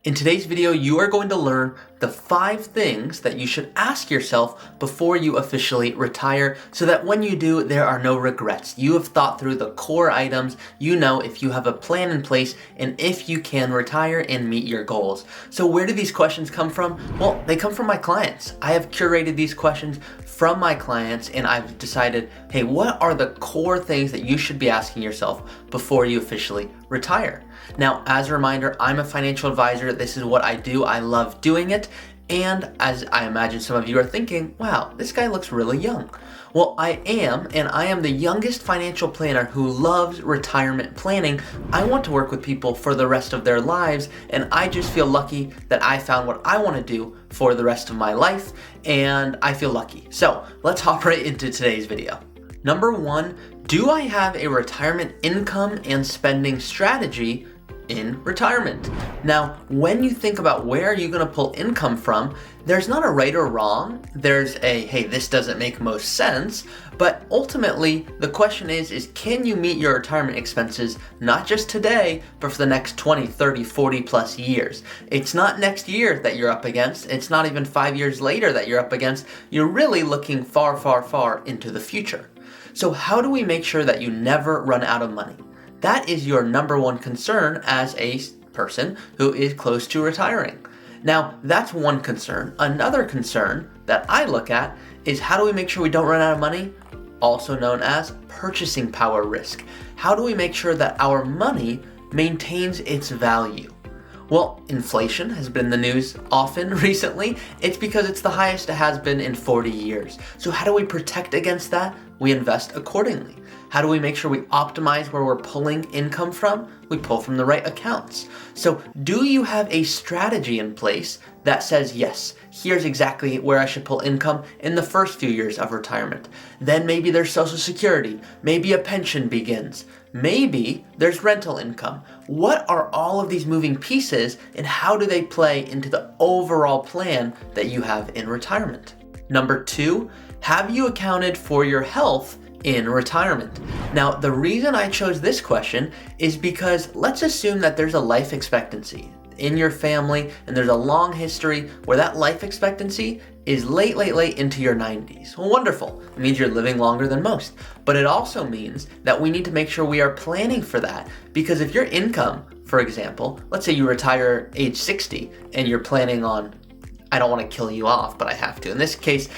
In today's video, you are going to learn the 5 things that you should ask yourself before you officially retire so that when you do, there are no regrets. You have thought through the core items, you know if you have a plan in place and if you can retire and meet your goals. So where do these questions come from? Well, they come from my clients. I have curated these questions from my clients and I've decided, hey, what are the core things that you should be asking yourself before you officially retire? Now, as a reminder, I'm a financial advisor. This is what I do. I love doing it. And as I imagine some of you are thinking, wow, this guy looks really young. Well, I am, and I am the youngest financial planner who loves retirement planning. I want to work with people for the rest of their lives, and I just feel lucky that I found what I want to do for the rest of my life, and I feel lucky. So let's hop right into today's video. Number 1, do I have a retirement income and spending strategy in retirement? Now, when you think about where are you going to pull income from, there's not a right or wrong. There's a, hey, this doesn't make most sense. But ultimately, the question is can you meet your retirement expenses, not just today, but for the next 20, 30, 40 plus years? It's not next year that you're up against. It's not even 5 years later that you're up against. You're really looking far, far, far into the future. So how do we make sure that you never run out of money? That is your number 1 concern as a person who is close to retiring. Now, that's one concern. Another concern that I look at is how do we make sure we don't run out of money? Also known as purchasing power risk. How do we make sure that our money maintains its value? Well, inflation has been in the news often recently. It's because it's the highest it has been in 40 years. So how do we protect against that? We invest accordingly. How do we make sure we optimize where we're pulling income from? We pull from the right accounts. So do you have a strategy in place that says, yes, here's exactly where I should pull income in the first few years of retirement? Then maybe there's Social Security. Maybe a pension begins. Maybe there's rental income. What are all of these moving pieces and how do they play into the overall plan that you have in retirement? Number 2, have you accounted for your health in retirement? Now, the reason I chose this question is because let's assume that there's a life expectancy in your family and there's a long history where that life expectancy is late into your 90s. Well, wonderful. It means you're living longer than most. But it also means that we need to make sure we are planning for that, because if your income, for example, let's say you retire age 60 and you're planning on, I don't want to kill you off, but I have to. In this case,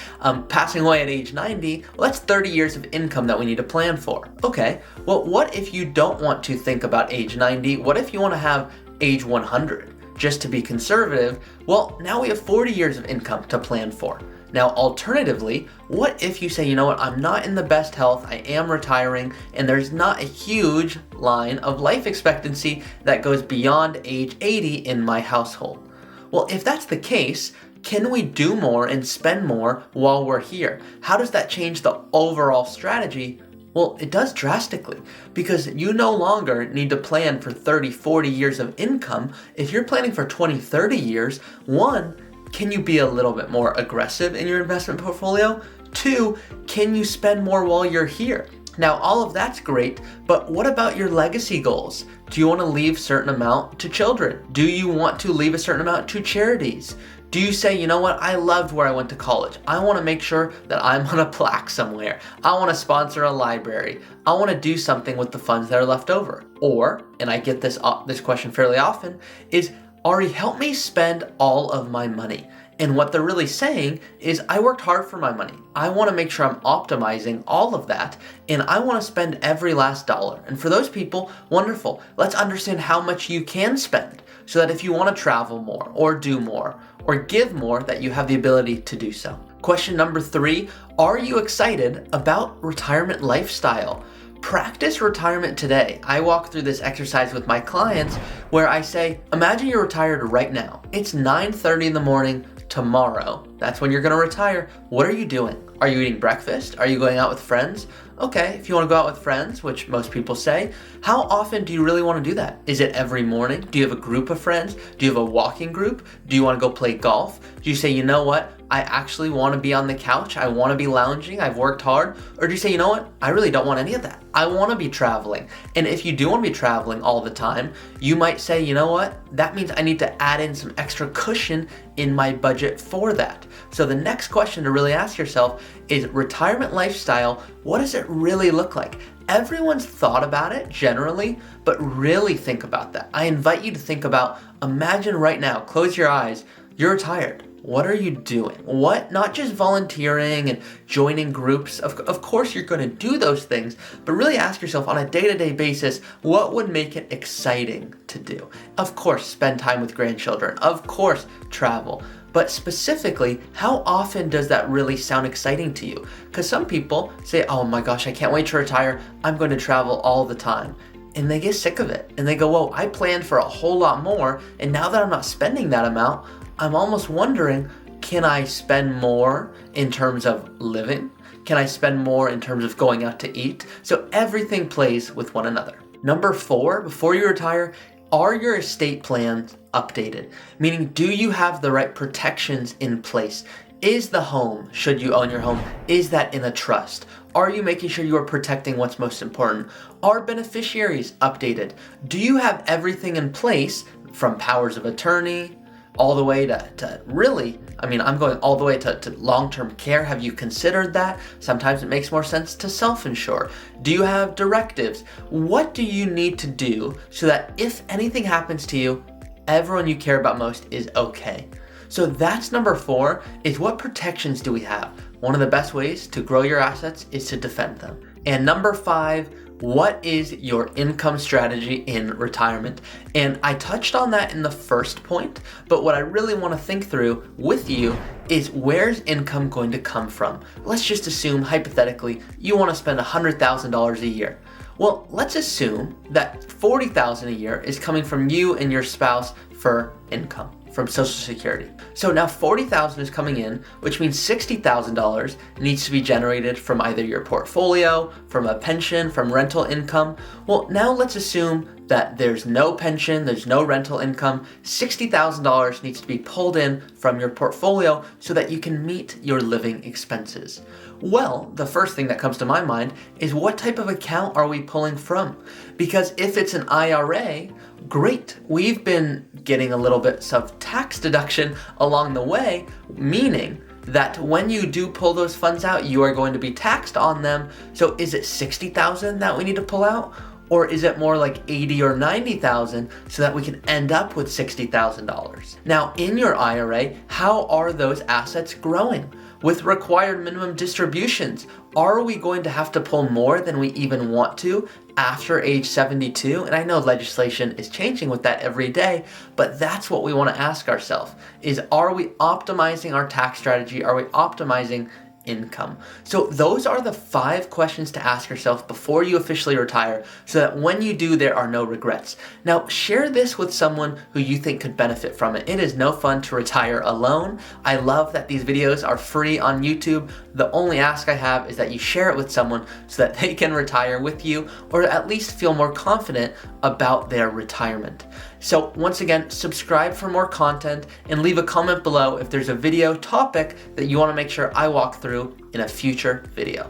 passing away at age 90, well, that's 30 years of income that we need to plan for. Okay, well, what if you don't want to think about age 90? What if you want to have age 100? Just to be conservative, well, now we have 40 years of income to plan for. Now, alternatively, what if you say, you know what, I'm not in the best health, I am retiring, and there's not a huge line of life expectancy that goes beyond age 80 in my household? Well, if that's the case, can we do more and spend more while we're here? How does that change the overall strategy? Well, it does drastically, because you no longer need to plan for 30, 40 years of income. If you're planning for 20, 30 years, 1, can you be a little bit more aggressive in your investment portfolio? 2, can you spend more while you're here? Now, all of that's great, but what about your legacy goals? Do you want to leave a certain amount to children? Do you want to leave a certain amount to charities? Do you say, you know what, I loved where I went to college. I want to make sure that I'm on a plaque somewhere. I want to sponsor a library. I want to do something with the funds that are left over. Or, and I get this question fairly often, is, Ari, help me spend all of my money. And what they're really saying is, I worked hard for my money. I want to make sure I'm optimizing all of that, and I want to spend every last dollar. And for those people, wonderful. Let's understand how much you can spend so that if you want to travel more or do more or give more, that you have the ability to do so. Question number 3, are you excited about retirement lifestyle? Practice retirement today. I walk through this exercise with my clients where I say, imagine you're retired right now. It's 9:30 in the morning tomorrow. That's when you're going to retire. What are you doing? Are you eating breakfast? Are you going out with friends? Okay, if you want to go out with friends, which most people say, how often do you really want to do that? Is it every morning? Do you have a group of friends? Do you have a walking group? Do you want to go play golf? Do you say, you know what? I actually want to be on the couch. I want to be lounging. I've worked hard. Or do you say, you know what? I really don't want any of that. I want to be traveling. And if you do want to be traveling all the time, you might say, you know what? That means I need to add in some extra cushion in my budget for that. So the next question to really ask yourself is, retirement lifestyle, what does it really look like? Everyone's thought about it generally, but really think about that. I invite you to think about, imagine right now, close your eyes, you're retired. What are you doing? What? Not just volunteering and joining groups. Of course you're going to do those things, but really ask yourself on a day-to-day basis, what would make it exciting to do? Of course, spend time with grandchildren. Of course, travel. But specifically, how often does that really sound exciting to you? Because some people say, oh my gosh, I can't wait to retire. I'm going to travel all the time. And they get sick of it. And they go, whoa, I planned for a whole lot more. And now that I'm not spending that amount, I'm almost wondering, can I spend more in terms of living? Can I spend more in terms of going out to eat? So everything plays with one another. Number 4, before you retire, are your estate plans updated? Meaning, do you have the right protections in place? Is the home, should you own your home, is that in a trust? Are you making sure you are protecting what's most important? Are beneficiaries updated? Do you have everything in place, from powers of attorney all the way to really, I'm going all the way to long-term care. Have you considered that? Sometimes it makes more sense to self-insure. Do you have directives? What do you need to do so that if anything happens to you, everyone you care about most is okay? So that's number 4, is what protections do we have? One of the best ways to grow your assets is to defend them. And number 5, what is your income strategy in retirement? And I touched on that in the first point, but what I really want to think through with you is, where's income going to come from? Let's just assume, hypothetically, you want to spend $100,000 a year. Well, let's assume that $40,000 a year is coming from you and your spouse for income from Social Security. So now $40,000 is coming in, which means $60,000 needs to be generated from either your portfolio, from a pension, from rental income. Well, now let's assume that there's no pension, there's no rental income. $60,000 needs to be pulled in from your portfolio so that you can meet your living expenses. Well, the first thing that comes to my mind is, what type of account are we pulling from? Because if it's an IRA, great. We've been getting a little bit of tax deduction along the way, meaning that when you do pull those funds out, you are going to be taxed on them. So is it $60,000 that we need to pull out? Or is it more like $80,000 or $90,000 so that we can end up with $60,000? Now, in your IRA, how are those assets growing? With required minimum distributions, are we going to have to pull more than we even want to after age 72? And I know legislation is changing with that every day, but that's what we want to ask ourselves, is, are we optimizing our tax strategy? Are we optimizing income? So those are the 5 questions to ask yourself before you officially retire, so that when you do, there are no regrets. Now, share this with someone who you think could benefit from it. It is no fun to retire alone. I love that these videos are free on YouTube. The only ask I have is that you share it with someone so that they can retire with you, or at least feel more confident about their retirement. So once again, subscribe for more content and leave a comment below if there's a video topic that you want to make sure I walk through in a future video.